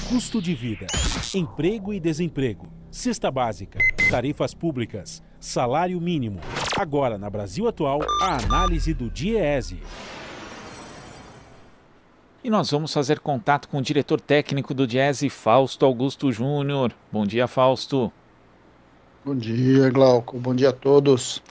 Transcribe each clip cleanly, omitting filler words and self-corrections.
Custo de vida, emprego e desemprego, cesta básica, tarifas públicas, salário mínimo. Agora, na Brasil Atual, a análise do DIEESE. E nós vamos fazer contato com o diretor técnico do DIEESE, Fausto Augusto Júnior. Bom dia, Fausto. Bom dia, Glauco. Bom dia a todos.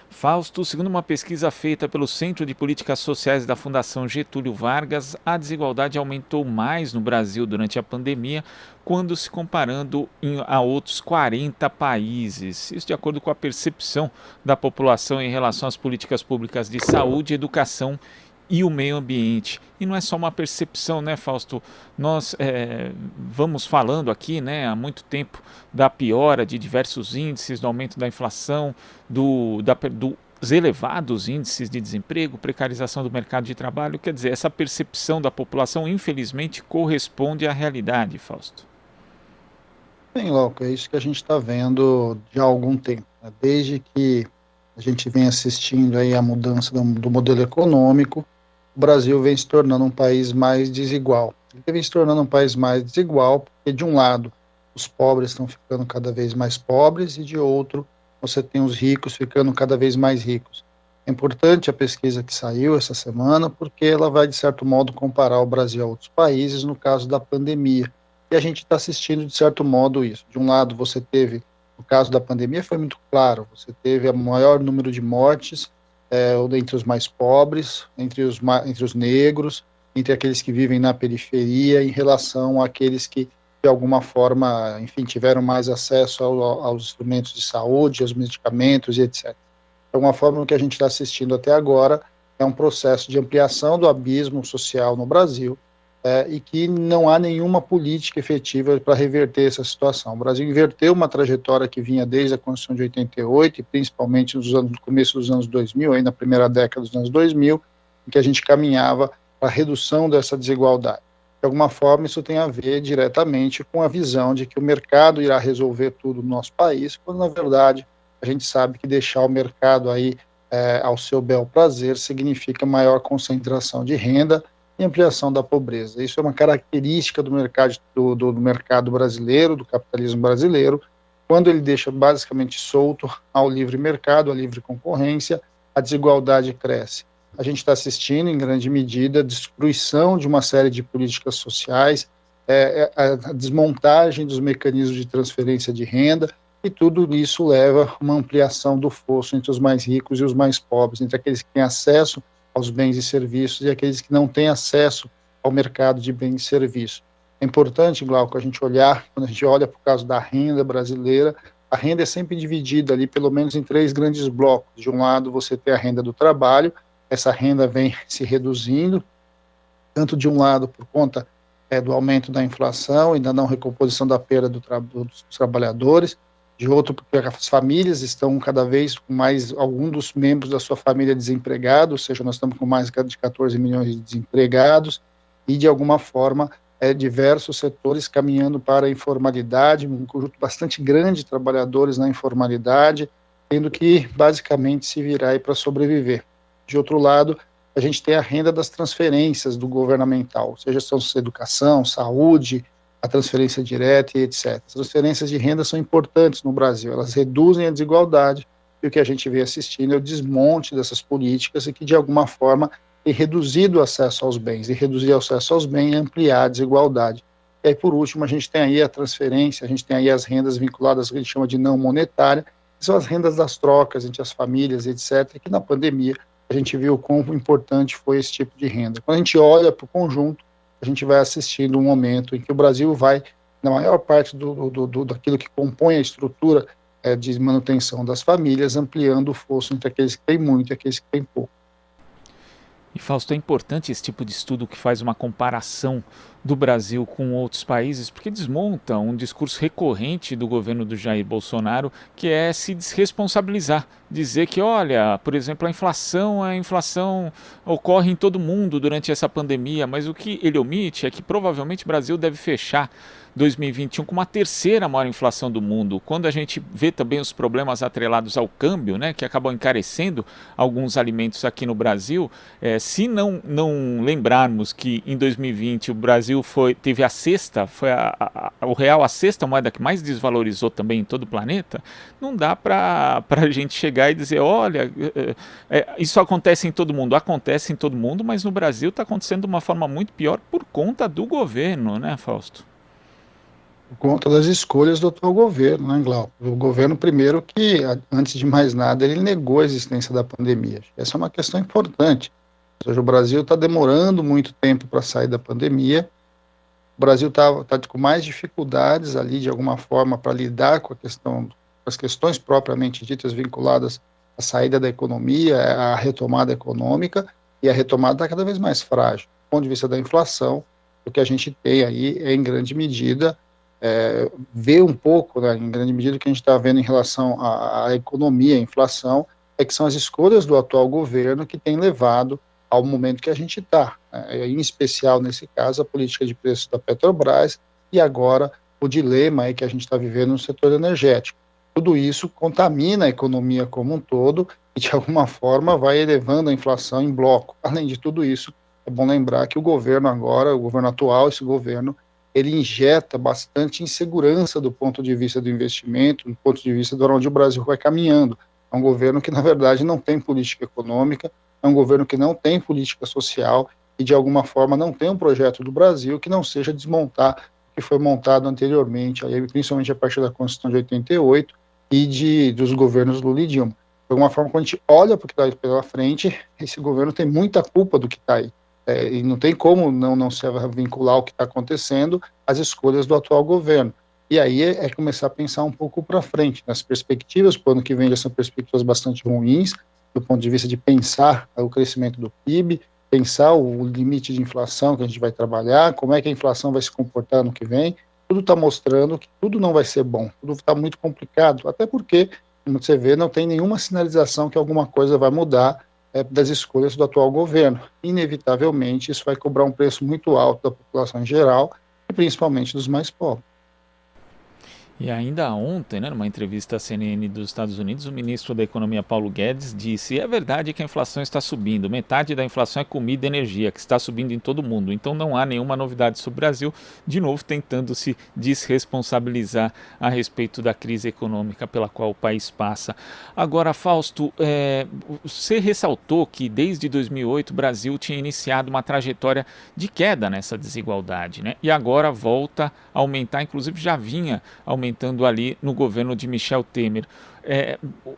Fausto, segundo uma pesquisa feita pelo Centro de Políticas Sociais da Fundação Getúlio Vargas, a desigualdade aumentou mais no Brasil durante a pandemia, quando se comparando a outros 40 países. Isso de acordo com a percepção da população em relação às políticas públicas de saúde, educação e o meio ambiente. E não é só uma percepção, né, Fausto? Nós vamos falando aqui, né, há muito tempo da piora de diversos índices, do aumento da inflação, dos elevados índices de desemprego, precarização do mercado de trabalho. Quer dizer, essa percepção da população, infelizmente, corresponde à realidade, Fausto. Bem, Glauco, é isso que a gente está vendo já há algum tempo, né? Desde que a gente vem assistindo aí a mudança do modelo econômico, o Brasil vem se tornando um país mais desigual. Ele vem se tornando um país mais desigual porque, de um lado, os pobres estão ficando cada vez mais pobres e, de outro, você tem os ricos ficando cada vez mais ricos. É importante a pesquisa que saiu essa semana porque ela vai, de certo modo, comparar o Brasil a outros países no caso da pandemia. E a gente está assistindo, de certo modo, isso. De um lado, você teve, no caso da pandemia, foi muito claro, você teve o maior número de mortes entre os mais pobres, entre os negros, entre aqueles que vivem na periferia, em relação àqueles que, de alguma forma, enfim, tiveram mais acesso aos instrumentos de saúde, aos medicamentos e etc. Então, a forma que a gente está assistindo até agora é um processo de ampliação do abismo social no Brasil, e que não há nenhuma política efetiva para reverter essa situação. O Brasil inverteu uma trajetória que vinha desde a Constituição de 88, e principalmente no começo dos anos 2000, aí na primeira década dos anos 2000, em que a gente caminhava para a redução dessa desigualdade. De alguma forma, isso tem a ver diretamente com a visão de que o mercado irá resolver tudo no nosso país, quando, na verdade, a gente sabe que deixar o mercado aí ao seu bel prazer significa maior concentração de renda e ampliação da pobreza. Isso é uma característica do mercado brasileiro, do capitalismo brasileiro, quando ele deixa basicamente solto ao livre mercado, à livre concorrência, a desigualdade cresce. A gente está assistindo, em grande medida, a destruição de uma série de políticas sociais, a desmontagem dos mecanismos de transferência de renda, e tudo isso leva a uma ampliação do fosso entre os mais ricos e os mais pobres, entre aqueles que têm acesso aos bens e serviços e aqueles que não têm acesso ao mercado de bens e serviços. É importante, Glauco, a gente olhar, quando a gente olha para o caso da renda brasileira, a renda é sempre dividida ali pelo menos em 3 grandes blocos. De um lado você tem a renda do trabalho, essa renda vem se reduzindo, tanto de um lado por conta do aumento da inflação e da não recomposição da perda dos trabalhadores, de outro porque as famílias estão cada vez com mais, algum dos membros da sua família desempregado, ou seja, nós estamos com mais de 14 milhões de desempregados, e de alguma forma diversos setores caminhando para a informalidade, um conjunto bastante grande de trabalhadores na informalidade, tendo que basicamente se virar para sobreviver. De outro lado, a gente tem a renda das transferências do governamental, seja educação, saúde, a transferência direta e etc. As transferências de renda são importantes no Brasil, elas reduzem a desigualdade, e o que a gente vem assistindo é o desmonte dessas políticas e que, de alguma forma, tem reduzido o acesso aos bens, e reduzir o acesso aos bens é ampliar a desigualdade. E aí, por último, a gente tem aí a transferência, a gente tem aí as rendas vinculadas, que a gente chama de não monetária, que são as rendas das trocas entre as famílias, etc., que na pandemia a gente viu quão importante foi esse tipo de renda. Quando a gente olha para o conjunto, a gente vai assistindo um momento em que o Brasil vai, na maior parte daquilo que compõe a estrutura de manutenção das famílias, ampliando o fosso entre aqueles que têm muito e aqueles que têm pouco. E, Fausto, é importante esse tipo de estudo que faz uma comparação do Brasil com outros países, porque desmonta um discurso recorrente do governo do Jair Bolsonaro, que é se desresponsabilizar, dizer que, olha, por exemplo, a inflação ocorre em todo mundo durante essa pandemia, mas o que ele omite é que provavelmente o Brasil deve fechar 2021 com uma terceira maior inflação do mundo. Quando a gente vê também os problemas atrelados ao câmbio, né, que acabam encarecendo alguns alimentos aqui no Brasil, se não lembrarmos que em 2020 o Brasil Brasil teve a sexta, o real a sexta moeda que mais desvalorizou também em todo o planeta, não dá para a gente chegar e dizer, olha, isso acontece em todo mundo. Acontece em todo mundo, mas no Brasil está acontecendo de uma forma muito pior por conta do governo, né, Fausto? Por conta das escolhas do atual governo, né, Glauco? O governo, primeiro, que, antes de mais nada, ele negou a existência da pandemia. Essa é uma questão importante. Ou seja, o Brasil está demorando muito tempo para sair da pandemia. O Brasil está com mais dificuldades ali, de alguma forma, para lidar com as questões propriamente ditas vinculadas à saída da economia, à retomada econômica, e a retomada está cada vez mais frágil. Do ponto de vista da inflação, o que a gente tem aí é, em grande medida, ver um pouco, né, em grande medida, o que a gente está vendo em relação à economia, à inflação, é que são as escolhas do atual governo que têm levado ao momento que a gente está, em especial, nesse caso, a política de preços da Petrobras e agora o dilema aí que a gente está vivendo no setor energético. Tudo isso contamina a economia como um todo e, de alguma forma, vai elevando a inflação em bloco. Além de tudo isso, é bom lembrar que o governo agora, o governo atual, esse governo, ele injeta bastante insegurança do ponto de vista do investimento, do ponto de vista de onde o Brasil vai caminhando. É um governo que, na verdade, não tem política econômica, é um governo que não tem política social e, de alguma forma, não tem um projeto do Brasil que não seja desmontar o que foi montado anteriormente, aí, principalmente a partir da Constituição de 88 e dos governos Lula e Dilma. De alguma forma, quando a gente olha para o que está pela frente, esse governo tem muita culpa do que está aí. E não tem como não se vincular o que está acontecendo às escolhas do atual governo. E aí é começar a pensar um pouco para frente, nas perspectivas, para o ano que vem já são perspectivas bastante ruins, do ponto de vista de pensar o crescimento do PIB, pensar o limite de inflação que a gente vai trabalhar, como é que a inflação vai se comportar no que vem, tudo está mostrando que tudo não vai ser bom, tudo está muito complicado, até porque, como você vê, não tem nenhuma sinalização que alguma coisa vai mudar das escolhas do atual governo. Inevitavelmente, isso vai cobrar um preço muito alto da população em geral, e principalmente dos mais pobres. E ainda ontem, né, numa entrevista à CNN dos Estados Unidos, o ministro da Economia, Paulo Guedes, disse: é verdade que a inflação está subindo, metade da inflação é comida e energia, que está subindo em todo o mundo, então não há nenhuma novidade sobre o Brasil, de novo tentando se desresponsabilizar a respeito da crise econômica pela qual o país passa. Agora, Fausto, você ressaltou que desde 2008 o Brasil tinha iniciado uma trajetória de queda nessa desigualdade, né, e agora volta a aumentar, inclusive já vinha aumentando ali no governo de Michel Temer.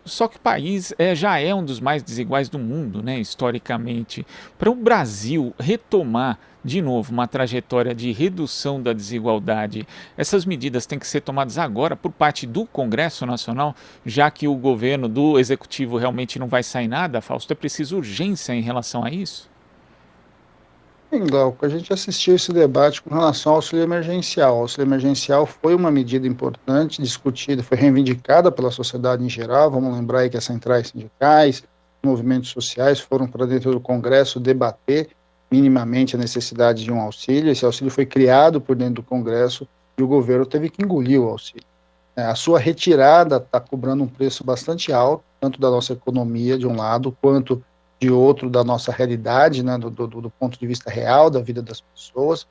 Só que o país já é um dos mais desiguais do mundo, né, historicamente. Para o Brasil retomar de novo uma trajetória de redução da desigualdade, essas medidas têm que ser tomadas agora por parte do Congresso Nacional, já que o governo do Executivo realmente não vai sair nada, Fausto? É preciso urgência em relação a isso? Sim, Glauco, a gente assistiu esse debate com relação ao auxílio emergencial. O auxílio emergencial foi uma medida importante, discutida, foi reivindicada pela sociedade em geral. Vamos lembrar aí que as centrais sindicais, movimentos sociais foram para dentro do Congresso debater minimamente a necessidade de um auxílio. Esse auxílio foi criado por dentro do Congresso e o governo teve que engolir o auxílio. A sua retirada está cobrando um preço bastante alto, tanto da nossa economia, de um lado, quanto de outro, da nossa realidade, né, do ponto de vista real da vida das pessoas,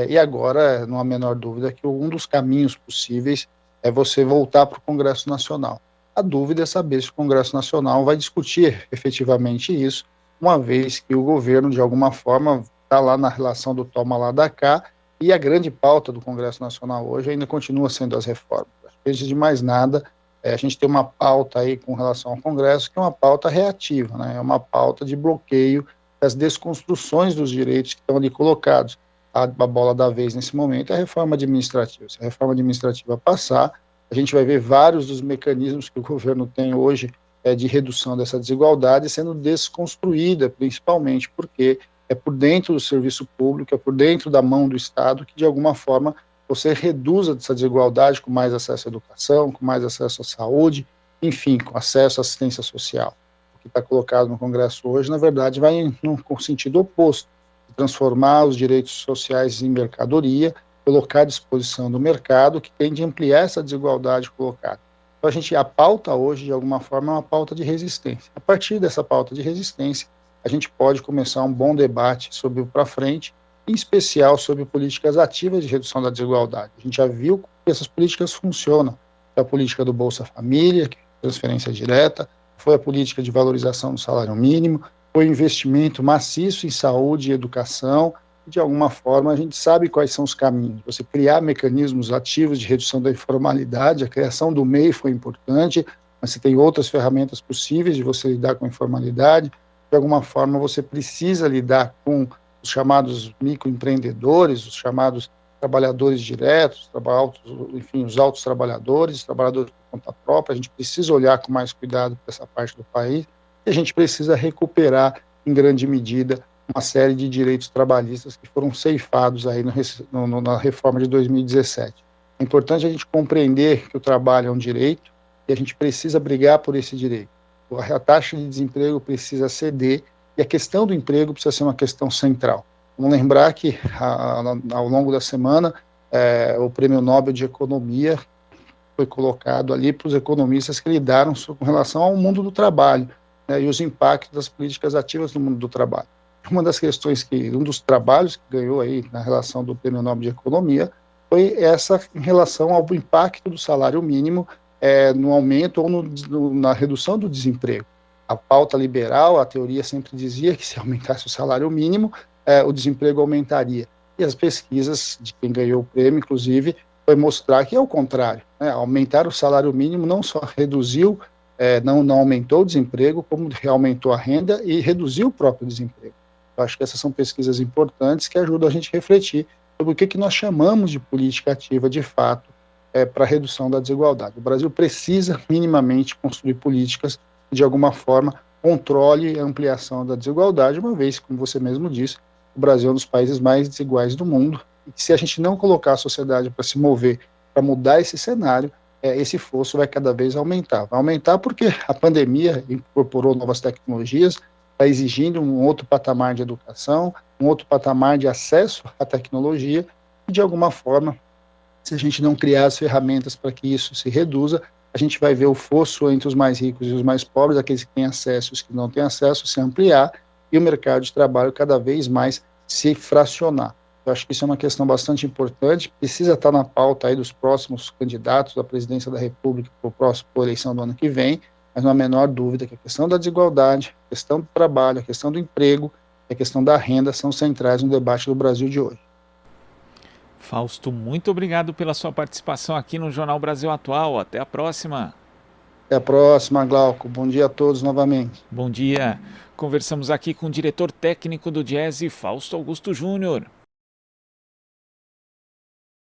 e agora, não há a menor dúvida que um dos caminhos possíveis é você voltar para o Congresso Nacional. A dúvida é saber se o Congresso Nacional vai discutir efetivamente isso, uma vez que o governo, de alguma forma, está lá na relação do toma lá da cá, e a grande pauta do Congresso Nacional hoje ainda continua sendo as reformas. Antes de mais nada, a gente tem uma pauta aí com relação ao Congresso que é uma pauta reativa, né? É uma pauta de bloqueio das desconstruções dos direitos que estão ali colocados. A bola da vez nesse momento é a reforma administrativa. Se a reforma administrativa passar, a gente vai ver vários dos mecanismos que o governo tem hoje de redução dessa desigualdade sendo desconstruída, principalmente porque é por dentro do serviço público, é por dentro da mão do Estado que, de alguma forma, você reduza essa desigualdade com mais acesso à educação, com mais acesso à saúde, enfim, com acesso à assistência social. O que está colocado no Congresso hoje, na verdade, vai no sentido oposto, de transformar os direitos sociais em mercadoria, colocar à disposição do mercado, que tende a ampliar essa desigualdade colocada. Então, a pauta hoje, de alguma forma, é uma pauta de resistência. A partir dessa pauta de resistência, a gente pode começar um bom debate sobre o para frente, em especial sobre políticas ativas de redução da desigualdade. A gente já viu que essas políticas funcionam. Foi a política do Bolsa Família, que é transferência direta, foi a política de valorização do salário mínimo, foi o investimento maciço em saúde e educação. De alguma forma, a gente sabe quais são os caminhos. Você criar mecanismos ativos de redução da informalidade, a criação do MEI foi importante, mas você tem outras ferramentas possíveis de você lidar com a informalidade. De alguma forma, você precisa lidar com os chamados microempreendedores, os chamados trabalhadores diretos, enfim, os altos trabalhadores por conta própria. A gente precisa olhar com mais cuidado para essa parte do país e a gente precisa recuperar, em grande medida, uma série de direitos trabalhistas que foram ceifados aí na reforma de 2017. É importante a gente compreender que o trabalho é um direito e a gente precisa brigar por esse direito. A taxa de desemprego precisa ceder e a questão do emprego precisa ser uma questão central. Vamos lembrar que, ao longo da semana, o Prêmio Nobel de Economia foi colocado ali para os economistas que lidaram com relação ao mundo do trabalho, né, e os impactos das políticas ativas no mundo do trabalho. Uma das questões um dos trabalhos que ganhou aí na relação do Prêmio Nobel de Economia foi essa em relação ao impacto do salário mínimo no aumento ou na redução do desemprego. A pauta liberal, a teoria sempre dizia que se aumentasse o salário mínimo, o desemprego aumentaria. E as pesquisas de quem ganhou o prêmio, inclusive, foi mostrar que é o contrário, né? Aumentar o salário mínimo não só reduziu, não aumentou o desemprego, como aumentou a renda e reduziu o próprio desemprego. Eu acho que essas são pesquisas importantes que ajudam a gente a refletir sobre o que nós chamamos de política ativa de fato para a redução da desigualdade. O Brasil precisa minimamente construir políticas que, de alguma forma, controle a ampliação da desigualdade, uma vez, como você mesmo disse, o Brasil é um dos países mais desiguais do mundo, e que se a gente não colocar a sociedade para se mover, para mudar esse cenário, esse fosso vai cada vez aumentar. Vai aumentar porque a pandemia incorporou novas tecnologias, está exigindo um outro patamar de educação, um outro patamar de acesso à tecnologia, e de alguma forma, se a gente não criar as ferramentas para que isso se reduza, a gente vai ver o fosso entre os mais ricos e os mais pobres, aqueles que têm acesso e os que não têm acesso, se ampliar, e o mercado de trabalho cada vez mais se fracionar. Eu acho que isso é uma questão bastante importante, precisa estar na pauta aí dos próximos candidatos à presidência da República para a eleição do ano que vem, mas não há a menor dúvida que a questão da desigualdade, a questão do trabalho, a questão do emprego e a questão da renda são centrais no debate do Brasil de hoje. Fausto, muito obrigado pela sua participação aqui no Jornal Brasil Atual. Até a próxima. Até a próxima, Glauco. Bom dia a todos novamente. Bom dia. Conversamos aqui com o diretor técnico do Diese, Fausto Augusto Júnior.